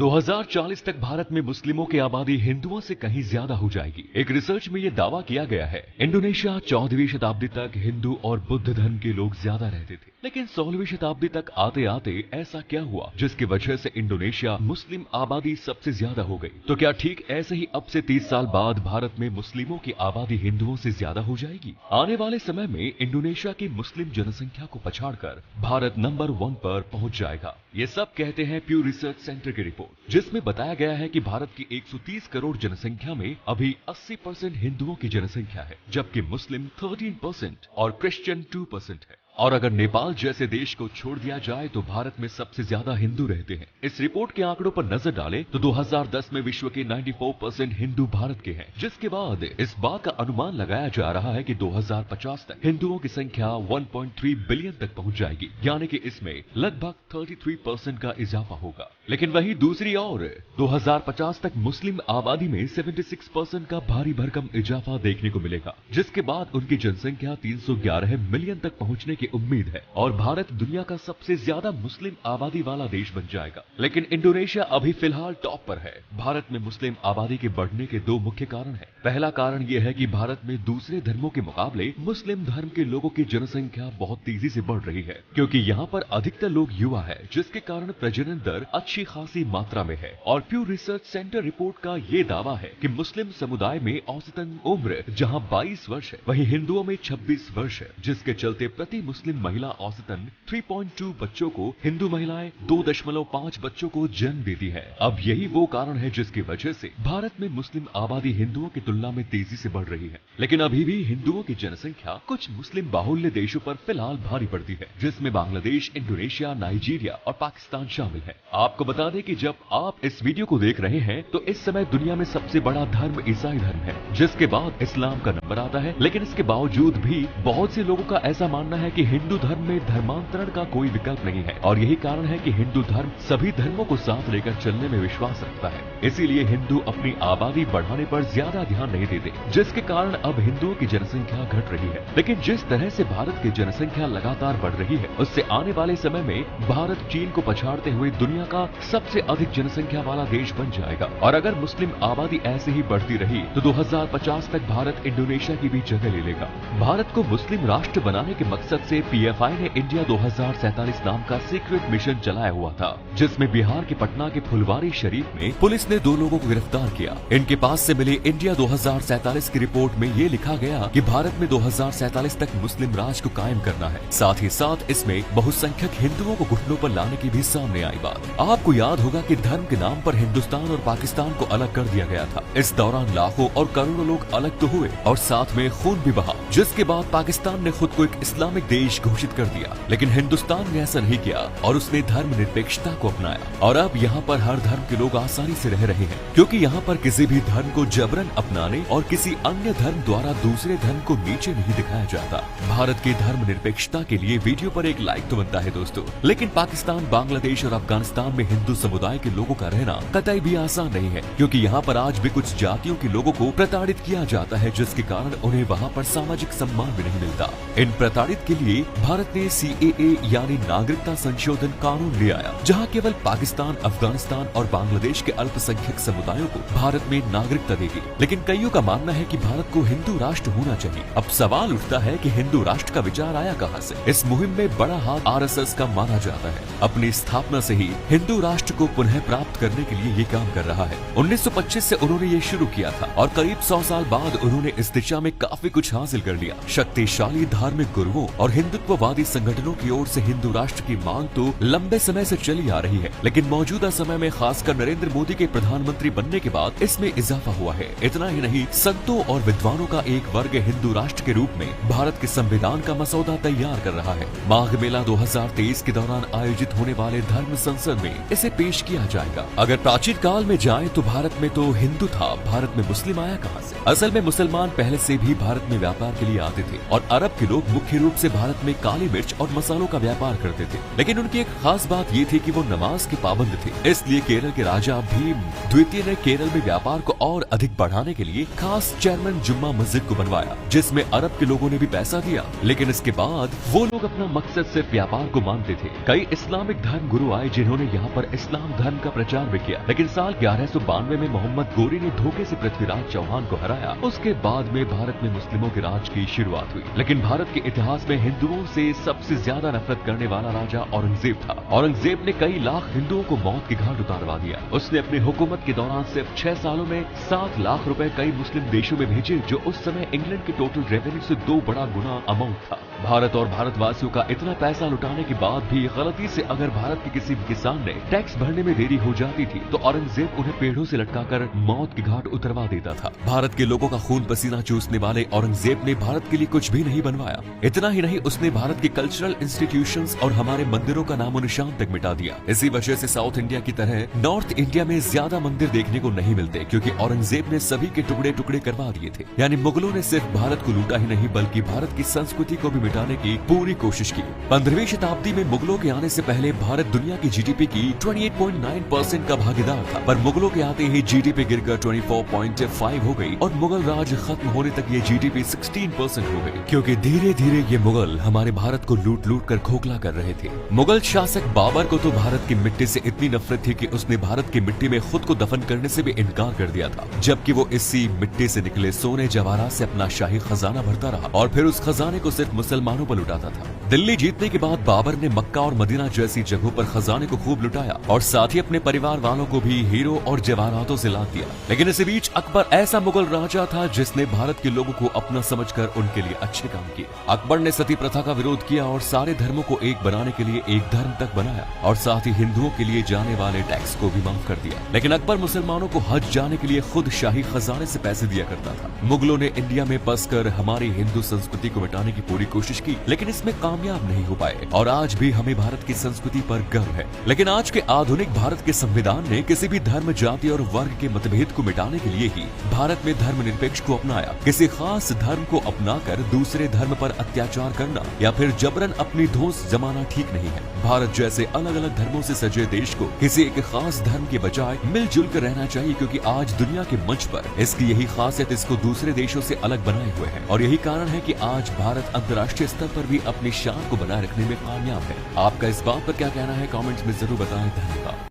2040 तक भारत में मुस्लिमों की आबादी हिंदुओं से कहीं ज्यादा हो जाएगी। एक रिसर्च में यह दावा किया गया है। इंडोनेशिया 14वीं शताब्दी तक हिंदू और बुद्ध धर्म के लोग ज्यादा रहते थे, लेकिन 16वीं शताब्दी तक आते आते ऐसा क्या हुआ जिसकी वजह से इंडोनेशिया मुस्लिम आबादी सबसे ज्यादा हो गई। तो क्या ठीक ऐसे ही अब से 30 साल बाद भारत में मुस्लिमों की आबादी हिंदुओं से ज्यादा हो जाएगी? आने वाले समय में इंडोनेशिया की मुस्लिम जनसंख्या को पछाड़कर भारत नंबर 1 पर पहुंच जाएगा। ये सब कहते हैं प्यू रिसर्च सेंटर की रिपोर्ट, जिसमें बताया गया है कि भारत की 130 करोड़ जनसंख्या में अभी 80% हिंदुओं की जनसंख्या है, जबकि मुस्लिम 13% और क्रिश्चियन 2% है। और अगर नेपाल जैसे देश को छोड़ दिया जाए तो भारत में सबसे ज्यादा हिंदू रहते हैं। इस रिपोर्ट के आंकड़ों पर नजर डालें तो 2010 में विश्व के 94% हिंदू भारत के हैं, जिसके बाद इस बात का अनुमान लगाया जा रहा है कि 2050 तक हिंदुओं की संख्या 1.3 बिलियन तक पहुंच जाएगी, यानी कि इसमें लगभग 33% का इजाफा होगा। लेकिन वहीं दूसरी ओर 2050 तक मुस्लिम आबादी में 76% का भारी भरकम इजाफा देखने को मिलेगा, जिसके बाद उनकी जनसंख्या 311 मिलियन तक पहुंचने की उम्मीद है और भारत दुनिया का सबसे ज्यादा मुस्लिम आबादी वाला देश बन जाएगा। लेकिन इंडोनेशिया अभी फिलहाल टॉप पर है। भारत में मुस्लिम आबादी के बढ़ने के दो मुख्य कारण हैं। पहला कारण यह है कि भारत में दूसरे धर्मों के मुकाबले मुस्लिम धर्म के लोगों की जनसंख्या बहुत तेजी से बढ़ रही है, क्योंकि यहाँ पर अधिकतर लोग युवा है, जिसके कारण प्रजनन दर अच्छी खासी मात्रा में है। और प्यू रिसर्च सेंटर रिपोर्ट का ये दावा है कि मुस्लिम समुदाय में औसतन उम्र जहाँ 22 वर्ष है, वहीं हिंदुओं में 26 वर्ष है, जिसके चलते प्रति मुस्लिम महिला औसतन 3.2 बच्चों को, हिंदू महिलाएं 2.5 बच्चों को जन्म देती है। अब यही वो कारण है जिसकी वजह से भारत में मुस्लिम आबादी हिंदुओं की तुलना में तेजी से बढ़ रही है। लेकिन अभी भी हिंदुओं की जनसंख्या कुछ मुस्लिम बाहुल्य देशों पर फिलहाल भारी पड़ती है, जिसमें बांग्लादेश, इंडोनेशिया, नाइजीरिया और पाकिस्तान शामिल है। आपको बता दें कि जब आप इस वीडियो को देख रहे हैं तो इस समय दुनिया में सबसे बड़ा धर्म ईसाई धर्म है, जिसके बाद इस्लाम का नंबर आता है। लेकिन इसके बावजूद भी बहुत से लोगों का ऐसा मानना है कि हिंदू धर्म में धर्मांतरण का कोई विकल्प नहीं है, और यही कारण है कि हिंदू धर्म सभी धर्मों को साथ लेकर चलने में विश्वास रखता है। इसीलिए हिंदू अपनी आबादी बढ़ाने पर ज्यादा ध्यान नहीं देते, जिसके कारण अब हिंदुओं की जनसंख्या घट रही है। लेकिन जिस तरह से भारत की जनसंख्या लगातार बढ़ रही है, उससे आने वाले समय में भारत चीन को पछाड़ते हुए दुनिया का सबसे अधिक जनसंख्या वाला देश बन जाएगा। और अगर मुस्लिम आबादी ऐसे ही बढ़ती रही तो 2050 तक भारत इंडोनेशिया की भी जगह ले लेगा। भारत को मुस्लिम राष्ट्र बनाने के मकसद से पीएफआई ने इंडिया 2047 नाम का सीक्रेट मिशन चलाया हुआ था, जिसमें बिहार के पटना के फुलवारी शरीफ में पुलिस ने 2 लोगों को गिरफ्तार किया। इनके पास से मिली इंडिया 2047 की रिपोर्ट में ये लिखा गया कि भारत में 2047 तक मुस्लिम राज को कायम करना है। साथ ही साथ इसमें बहुसंख्यक हिंदुओं को घुटनों पर लाने की भी सामने आई बात। आपको याद होगा कि धर्म के नाम पर हिंदुस्तान और पाकिस्तान को अलग कर दिया गया था। इस दौरान लाखों और करोड़ों लोग अलग तो हुए और साथ में खून भी बहा, जिसके बाद पाकिस्तान ने खुद को एक इस्लामिक देश घोषित कर दिया। लेकिन हिंदुस्तान ने ऐसा नहीं किया और उसने धर्मनिरपेक्षता को अपनाया। और अब यहाँ पर हर धर्म के लोग आसानी से रह रहे हैं, क्योंकि यहाँ पर किसी भी धर्म को जबरन अपनाने और किसी अन्य धर्म द्वारा दूसरे धर्म को नीचे नहीं दिखाया जाता। भारत की धर्मनिरपेक्षता के लिए वीडियो पर एक लाइक तो बनता है दोस्तों, लेकिन पाकिस्तान, बांग्लादेश और अफगानिस्तान में हिंदू समुदाय के लोगों का रहना कतई भी आसान नहीं है, क्योंकि यहाँ पर आज भी कुछ जातियों के लोगों को प्रताड़ित किया जाता है, जिसके कारण उन्हें वहाँ पर सामाजिक सम्मान भी नहीं मिलता। इन प्रताड़ित के लिए भारत ने CAA यानी नागरिकता संशोधन कानून ले आया, जहाँ केवल पाकिस्तान, अफगानिस्तान और बांग्लादेश के अल्पसंख्यक समुदायों को भारत में नागरिकता देगी। लेकिन कईयों का मानना है कि भारत को हिंदू राष्ट्र होना चाहिए। अब सवाल उठता है कि हिंदू राष्ट्र का विचार आया कहाँ से? इस मुहिम में बड़ा हाथ RSS का माना जाता है। अपनी स्थापना से ही हिंदू राष्ट्र को पुनः प्राप्त करने के लिए ये काम कर रहा है। 1925 से उन्होंने ये शुरू किया था और करीब 100 साल बाद उन्होंने इस दिशा में काफी कुछ हासिल कर लिया। शक्तिशाली धार्मिक गुरुओं और हिंदुत्ववादी संगठनों की ओर से हिंदू राष्ट्र की मांग तो लंबे समय से चली आ रही है, लेकिन मौजूदा समय में खासकर नरेंद्र मोदी के प्रधानमंत्री बनने के बाद इसमें इजाफा हुआ है। इतना ही नहीं, संतों और विद्वानों का एक वर्ग हिंदू राष्ट्र के रूप में भारत के संविधान का मसौदा तैयार कर रहा है। माघ मेला 2023 के दौरान आयोजित होने वाले धर्म संसद में इसे पेश किया जाएगा। अगर प्राचीन काल में जाएं तो भारत में तो हिंदू था, भारत में मुस्लिम आया कहां से? असल में मुसलमान पहले से भी भारत में व्यापार के लिए आते थे और अरब के लोग मुख्य रूप से भारत भारत में काली मिर्च और मसालों का व्यापार करते थे, लेकिन उनकी एक खास बात ये थी कि वो नमाज के पाबंद थे। इसलिए केरल के राजा भीम द्वितीय ने केरल में व्यापार को और अधिक बढ़ाने के लिए खास चेयरमैन जुम्मा मस्जिद को बनवाया, जिसमें अरब के लोगों ने भी पैसा दिया। लेकिन इसके बाद वो लोग अपना मकसद सिर्फ व्यापार को मानते थे। कई इस्लामिक धर्म गुरु आए जिन्होंने यहाँ पर इस्लाम धर्म का प्रचार भी किया, लेकिन साल 1192 में मोहम्मद गोरी ने धोखे से पृथ्वीराज चौहान को हराया। उसके बाद में भारत में मुस्लिमों के राज की शुरुआत हुई। लेकिन भारत के इतिहास में हिंदुओं से सबसे ज्यादा नफरत करने वाला राजा औरंगजेब था। औरंगजेब ने कई लाख हिंदुओं को मौत के घाट उतारवा दिया। उसने अपनी हुकूमत के दौरान सिर्फ 6 सालों में 7 लाख रुपए कई मुस्लिम देशों में भेजे, जो उस समय इंग्लैंड के टोटल रेवेन्यू से 2 बड़ा गुना अमाउंट था। भारत और भारतवासियों का इतना पैसा लुटाने के बाद भी गलती से अगर भारत के किसी भी किसान ने टैक्स भरने में देरी हो जाती थी तो औरंगजेब उन्हें पेड़ों से लटकाकर मौत के घाट उतरवा देता था। भारत के लोगों का खून पसीना चूसने वाले औरंगजेब ने भारत के लिए कुछ भी नहीं बनवाया। इतना ही नहीं, उसने भारत के कल्चरल इंस्टीट्यूशंस और हमारे मंदिरों का नामो निशान तक मिटा दिया। इसी वजह से साउथ इंडिया की तरह नॉर्थ इंडिया में ज्यादा मंदिर देखने को नहीं मिलते, क्योंकि औरंगजेब ने सभी के टुकड़े टुकड़े करवा दिए थे। यानी मुगलों ने सिर्फ भारत को लूटा ही नहीं बल्कि भारत की संस्कृति को भी मिटाने की पूरी कोशिश की। 15वीं शताब्दी में मुगलों के आने से पहले भारत दुनिया की जीडीपी की 28.9% का भागीदार था, पर मुगलों के आते ही जीडीपी गिरकर 24.5 हो गई और मुगल राज खत्म होने तक ये जीडीपी 16% हो गई, क्योंकि धीरे धीरे ये मुगल हमारे भारत को लूट लूट कर खोखला कर रहे थे। मुगल शासक बाबर को तो भारत की मिट्टी से इतनी नफरत थी कि उसने भारत की मिट्टी में खुद को दफन करने से भी इनकार कर दिया था, जबकि वो इसी मिट्टी से निकले सोने जवाहरात से अपना शाही खजाना भरता रहा और फिर उस खजाने को सिर्फ मुसलमानों पर लुटाता था। दिल्ली जीतने के बाद बाबर ने मक्का और मदीना जैसी जगहों पर खजाने को खूब लुटाया और साथ ही अपने परिवार वालों को भी हीरो और जवाहरातों से लाद दिया। लेकिन इसी बीच अकबर ऐसा मुगल राजा था जिसने भारत के लोगों को अपना समझकर उनके लिए अच्छे काम किए। अकबर ने सती प्रथा का विरोध किया और सारे धर्मों को एक बनाने के लिए एक धर्म तक बनाया और साथ ही हिंदुओं के लिए जाने वाले टैक्स को भी माफ कर दिया। लेकिन अकबर मुसलमानों को हज जाने के लिए खुद शाही खजाने से पैसे दिया करता था। मुगलों ने इंडिया में बसकर हमारी हिंदू संस्कृति को मिटाने की पूरी कोशिश की, लेकिन इसमें कामयाब नहीं हो पाए और आज भी हमें भारत की संस्कृति पर गर्व है। लेकिन आज के आधुनिक भारत के संविधान ने किसी भी धर्म, जाति और वर्ग के मतभेद को मिटाने के लिए ही भारत में धर्मनिरपेक्ष को अपनाया। किसी खास धर्म को अपनाकर दूसरे धर्म पर अत्याचार करना या फिर जबरन अपनी धौंस जमाना ठीक नहीं है। भारत जैसे अलग अलग धर्मों से सजे देश को किसी एक खास धर्म के बजाय मिलजुल कर रहना चाहिए, क्योंकि आज दुनिया के मंच पर इसकी यही खासियत इसको दूसरे देशों से अलग बनाए हुए है और यही कारण है कि आज भारत अंतर्राष्ट्रीय स्तर पर भी अपनी शान को बनाए रखने में कामयाब है। आपका इस बात पर क्या कहना है कमेंट्स में जरूर बताएं। धन्यवाद।